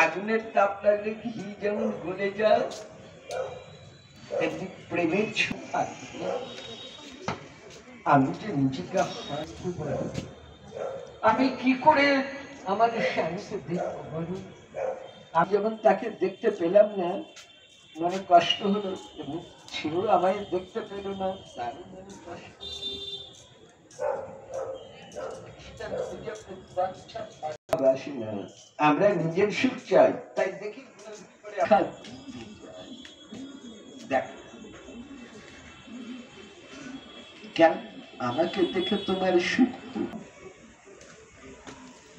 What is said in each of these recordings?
আগুনের তাপ লাগলে ঘি যেমন গলে যায়, তেমনি প্রেমের ছোঁয়া। আমি যে নিজেকে আমি কি করে আমাদের স্বামীকে দেখবো বলুন? আমি যখন তাকে দেখতে পেলাম না, মনে কষ্ট হলো, এবং ছিল আমায় দেখতে পেল না, তারও মনে কষ্ট। আমরা নিজের সুখ চাই, তাই দেখি দেখ কেন আমাকে দেখে তোমার সুখ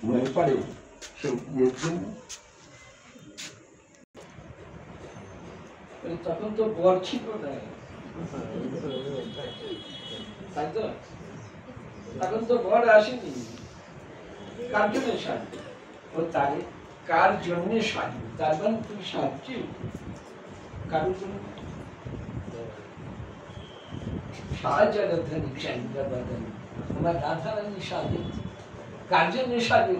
হয়ে পারে? তখন তো বর ছিল না, তাই তো? তখন তো বর আসেনি। কার জন্য সাজবে? ও তারে কার জন্য সাজবে? তার মানে তুমি সাজছি কারোর জন্য? সাজারাধানী চাহিদা বাদানি, আমার রাধারানী সাজে কার জন্য সাজে?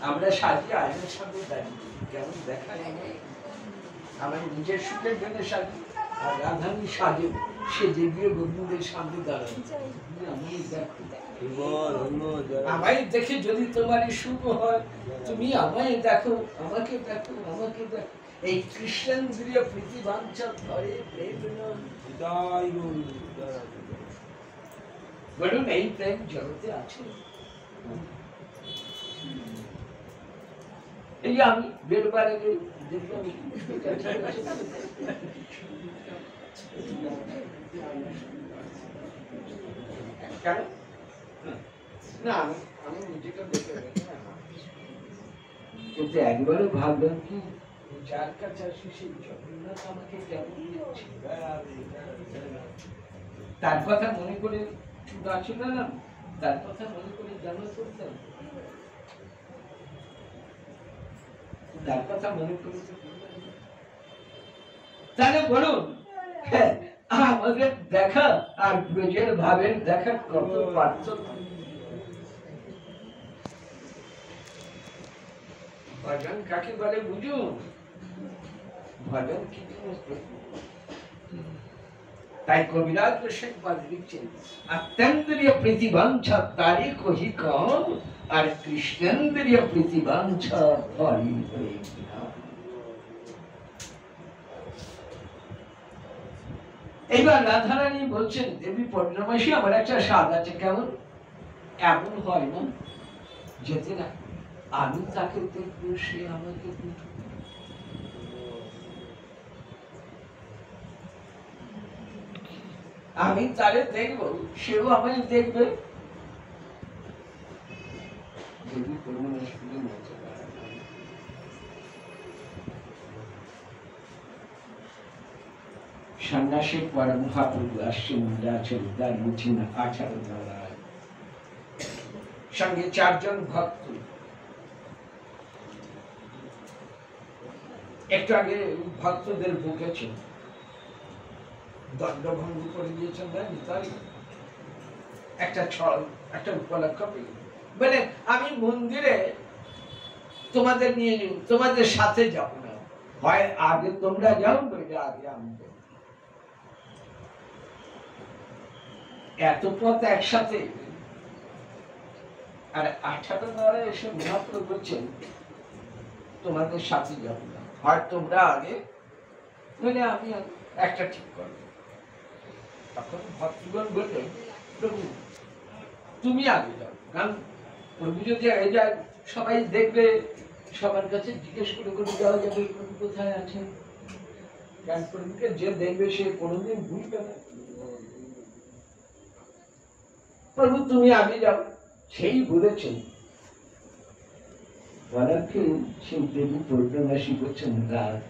আমরা সাজি আয়নার সামনে দাঁড়িয়ে, কেমন দেখায় আমার নিজের সুখের জন্য সাজি, আর রাধারানী সাজে সে যে গিয়ে গোবিন্দের সামনে দাঁড়ায়। আমায় দেখে যদি তোমার সুখ হয়, তুমি আমায় দেখো, আমাকে দেখো, আমাকে দেখো। এই কৃষ্ণেন্দ্রিয় প্রীতি বাঞ্ছা ধরে বলুন, এই প্রেম জগতে আছে? এই আমি বেরোবার আগে দেখলাম না, আমি নিজেকে দেখে কিন্তু একবারও ভাবলাম কি যার কাছে আসি সেই জগন্নাথ আমাকে কেমন দিচ্ছে, তার কথা মনে করে ছুট আছে না, তার কথা মনে করে জানা করতাম, তার কথা মনে করে। তাহলে বলুন, আমাদের দেখা আর ব্রজের ভাবের দেখা কত পার্থক্য। ভজন কাকে বলে বুঝুন? ভজন কি জিনিস? তাই কবিরাজ শেখবাদ লিখছেন, অত্যন্দ্রিয় প্রীতিবাঞ্ছা তারে কহি কম, আর কৃষ্ণেন্দ্রিয় প্রীতিবাঞ্ছা ধরি হয়ে গিয়া। এইবার রাধারানী বলছেন, দেবী পূর্ণমাসী আমার একটা স্বাদ আছে। কেমন? এমন হয় না যেতে না আমি তাকে দেখবো, সে আমাকে দেখবে। আমি তারে দেখবো, সেও আমায় দেখবে। সন্ন্যাসী পরে মহাপ্রভু আসছেন, আছেন দাঁড়িয়েছেন 18 তলায়, সঙ্গে 4 জন ভক্ত। একটু আগে ভক্তদের বকেছেন, দণ্ডভঙ্গ করে দিয়েছেন, তাই একটা ছল, একটা উপলক্ষ বলে আমি মন্দিরে তোমাদের নিয়ে নিব, তোমাদের সাথে যাব না, হয় আগে তোমরা যাও, নইলে আগে আমি যাবো। এত পথ একসাথে, আর 18 নরে এসে মহাপ্রভু বলছেন তোমাদের সাথে যাব না, হয় তোমরা আগে, নইলে আমি একটা ঠিক করব। তখন ভক্তগণ বললেন, প্রভু তুমি আগে যাও, কারণ প্রভু যদি আগে যায় সবাই দেখবে, সবার কাছে জিজ্ঞেস করে করে যাওয়া যাবে প্রভু কোথায় আছেন, কারণ প্রভুকে যে দেখবে সে কোনোদিন ভুলবে না। প্রভু তুমি আগে যাও, সেই বলেছেন। সেই দেবী পূর্ণমাসী বলছেন, রাত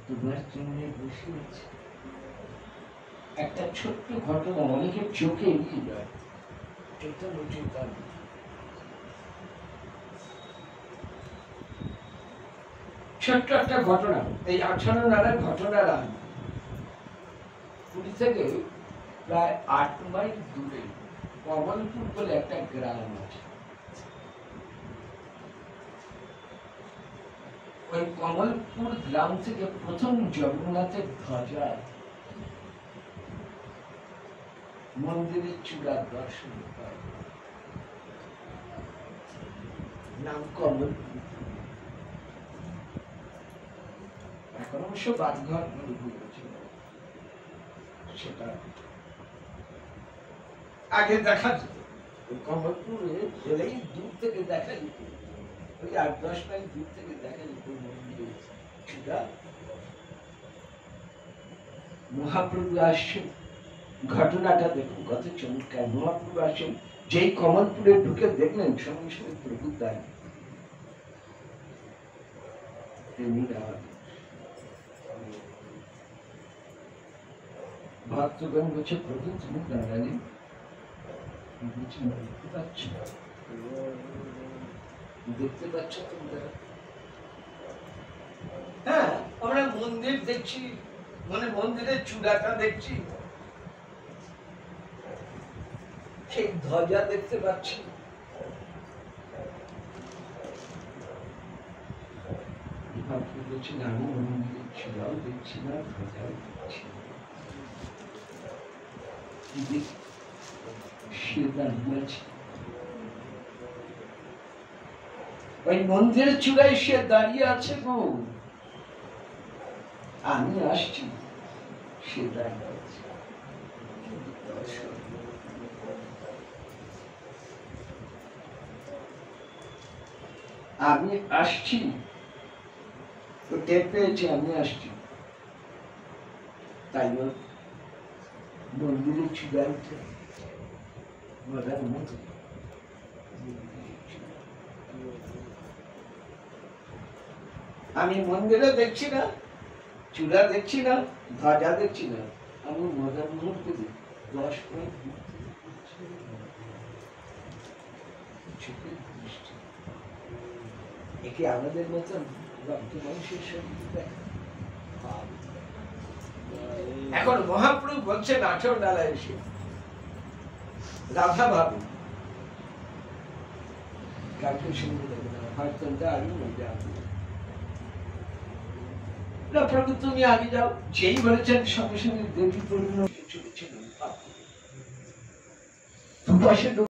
তোমার জন্য বসে আছে। একটা ছোট্ট ঘটনা অনেকের চোখে এড়িয়ে যায়, ছোট্ট একটা ঘটনা। এই 18 নারের ঘটনার আগে পুরী থেকে প্রায় 8 মাইল দূরে কমলপুর বলে একটা গ্রাম আছে। ওই কমলপুর গ্রাম থেকে প্রথম জগন্নাথের ধ্বজা মন্দিরের চূড়ার দর্শন পায়, নাম কমলপুর। এখন অবশ্য বাড়িঘর সেটা আগে দেখা যেত। কমলপুরে গেলেই দূর থেকে দেখা যেত, ওই ৮-১০ মাইল দূর থেকে দেখা যেত মন্দিরের চূড়া। মহাপ্রভু আসছেন, ঘটনাটা দেখুন কত চমৎকার। মহাপ্রভু আসছেন, যেই কমলপুরে ঢুকে দেখলেন সঙ্গে সঙ্গে প্রভু দাঁড়িয়ে। ভক্তগণ বলছে, প্রভু তুমি দাঁড়ালেন, দেখতে পাচ্ছ, দেখতে পাচ্ছ তোমরা? হ্যাঁ, আমরা মন্দির দেখছি, মানে মন্দিরের চূড়াটা দেখছি, সেই ধ্বজা দেখতে পাচ্ছি। আমি মন্দিরের চূড়াও দেখছি না, ধ্বজাও দেখছি না। ওই মন্দিরের চূড়ায় সে দাঁড়িয়ে আছে গো, আমি আসছি, সে দাঁড়িয়ে আছে। আমি আসছি, তো টের পেয়েছি আমি আসছি, তাই মন্দিরের চূড়ায় উঠে মজার মতো আমি মন্দিরে দেখছি না, চূড়া দেখছি না, ধ্বজা দেখছি না, আমি মজার মুহূর্তে 10 মিনিট একে আমাদের মতন রক্ত মানুষের শরীর। এখন মহাপ্রভু বলছেন 18 ডালায় এসে, রাধা ভাবি কাকে শুনতে দেবে না, হয়তো আমি মজা না, প্রভু তুমি আগে যাও। যেই বলেছেন সঙ্গে সঙ্গে দেবী পরিণত চলেছিলেন।